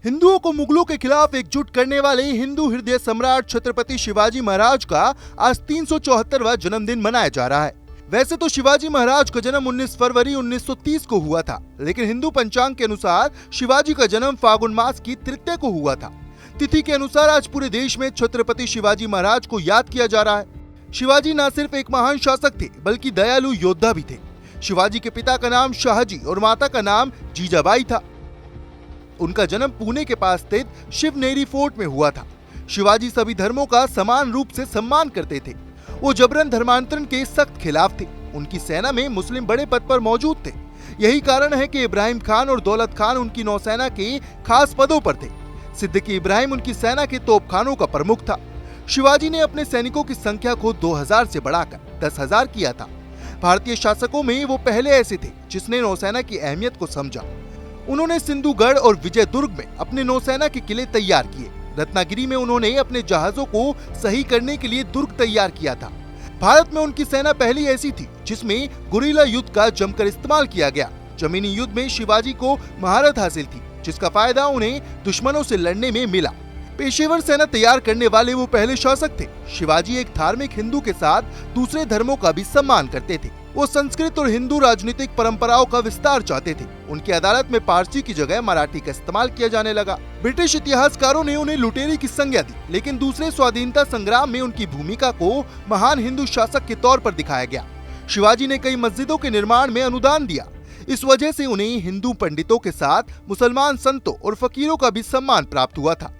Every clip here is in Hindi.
हिंदुओं को मुगलों के खिलाफ एकजुट करने वाले हिंदू हृदय सम्राट छत्रपति शिवाजी महाराज का आज 374वां जन्मदिन मनाया जा रहा है। वैसे तो शिवाजी महाराज का जन्म 19 फरवरी 1930 को हुआ था, लेकिन हिंदू पंचांग के अनुसार शिवाजी का जन्म फागुन मास की तृतीया को हुआ था। तिथि के अनुसार आज पूरे देश में छत्रपति शिवाजी महाराज को याद किया जा रहा है। शिवाजी न सिर्फ एक महान शासक थे, बल्कि दयालु योद्धा भी थे। शिवाजी के पिता का नाम शाहजी और माता का नाम जीजाबाई था। उनका जन्म पुणे के पास स्थित शिवनेरी फोर्ट में हुआ था। शिवाजी सभी धर्मों का समान रूप से सम्मान करते थे। वो जबरन धर्मांतरण के सख्त खिलाफ थे। उनकी सेना में मुस्लिम बड़े पद पर मौजूद थे। यही कारण है कि इब्राहिम खान और दौलत खान उनकी नौसेना के खास पदों पर थे। सिद्दीकी इब्राहिम उनकी सेना के तोपखानों का प्रमुख था। शिवाजी ने अपने सैनिकों की संख्या को 2000 से बढ़ाकर 10,000 किया था। भारतीय शासकों में वो पहले ऐसे थे जिसने नौसेना की अहमियत को समझा। उन्होंने सिंधुगढ़ और विजयदुर्ग में अपने नौसेना के किले तैयार किए। रत्नागिरी में उन्होंने अपने जहाजों को सही करने के लिए दुर्ग तैयार किया था। भारत में उनकी सेना पहली ऐसी थी जिसमें गुरिल्ला युद्ध का जमकर इस्तेमाल किया गया। जमीनी युद्ध में शिवाजी को महारत हासिल थी, जिसका फायदा उन्हें दुश्मनों से लड़ने में मिला। पेशेवर सेना तैयार करने वाले वो पहले शासक थे। शिवाजी एक धार्मिक हिंदू के साथ दूसरे धर्मों का भी सम्मान करते थे। वो संस्कृत और हिंदू राजनीतिक परंपराओं का विस्तार चाहते थे। उनकी अदालत में पारसी की जगह मराठी का इस्तेमाल किया जाने लगा। ब्रिटिश इतिहासकारों ने उन्हें लुटेरे की संज्ञा दी, लेकिन दूसरे स्वाधीनता संग्राम में उनकी भूमिका को महान हिंदू शासक के तौर पर दिखाया गया। शिवाजी ने कई मस्जिदों के निर्माण में अनुदान दिया। इस वजह से उन्हें हिंदू पंडितों के साथ मुसलमान संतों और फकीरों का भी सम्मान प्राप्त हुआ था।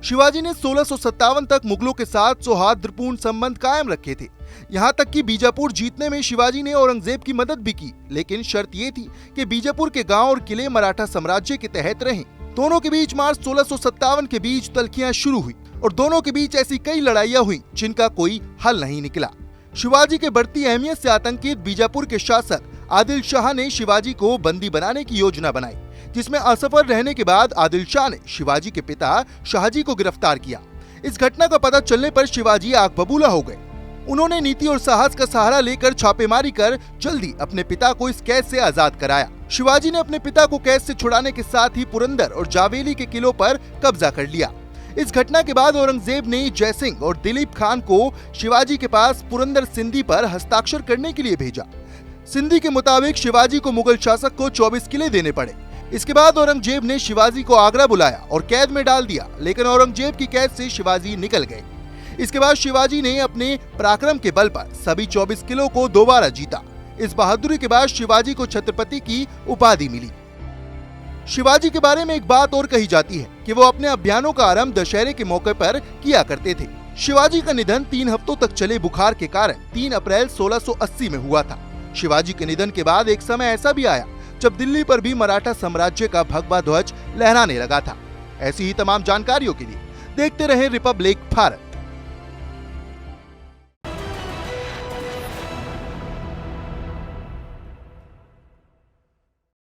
शिवाजी ने 1657 तक मुगलों के साथ सौहार्दपूर्ण संबंध कायम रखे थे। यहाँ तक कि बीजापुर जीतने में शिवाजी ने औरंगजेब की मदद भी की, लेकिन शर्त ये थी कि बीजापुर के गांव और किले मराठा साम्राज्य के तहत रहें। दोनों के बीच मार्च 1657 के बीच तल्खियां शुरू हुई और दोनों के बीच ऐसी कई लड़ाइयां हुई जिनका कोई हल नहीं निकला। शिवाजी के बढ़ती अहमियत से आतंकित बीजापुर के शासक आदिल शाह ने शिवाजी को बंदी बनाने की योजना बनाई, जिसमें असफल रहने के बाद आदिल शाह ने शिवाजी के पिता शाहजी को गिरफ्तार किया। इस घटना का पता चलने पर शिवाजी आग बबूला हो गए। उन्होंने नीति और साहस का सहारा लेकर छापेमारी कर जल्दी अपने पिता को इस कैद से आजाद कराया। शिवाजी ने अपने पिता को कैद से छुड़ाने के साथ ही पुरंदर और जावेली के किलों पर कब्जा कर लिया। इस घटना के बाद औरंगजेब ने जयसिंह और दिलीप खान को शिवाजी के पास पुरंदर सिंधी पर हस्ताक्षर करने के लिए भेजा। सिंधी के मुताबिक शिवाजी को मुगल शासक को 24 किले देने पड़े। इसके बाद औरंगजेब ने शिवाजी को आगरा बुलाया और कैद में डाल दिया, लेकिन औरंगजेब की कैद से शिवाजी निकल गए। इसके बाद शिवाजी ने अपने पराक्रम के बल पर सभी 24 किलों को दोबारा जीता। इस बहादुरी के बाद शिवाजी को छत्रपति की उपाधि मिली। शिवाजी के बारे में एक बात और कही जाती है कि वो अपने अभियानों का आरंभ दशहरे के मौके पर किया करते थे। शिवाजी का निधन 3 हफ्तों तक चले बुखार के कारण 3 अप्रैल 1680 में हुआ था। शिवाजी के निधन के बाद एक समय ऐसा भी आया जब दिल्ली पर भी मराठा साम्राज्य का भगवा ध्वज लहराने लगा था। ऐसी ही तमाम जानकारियों के लिए देखते रहें रिपब्लिक भारत।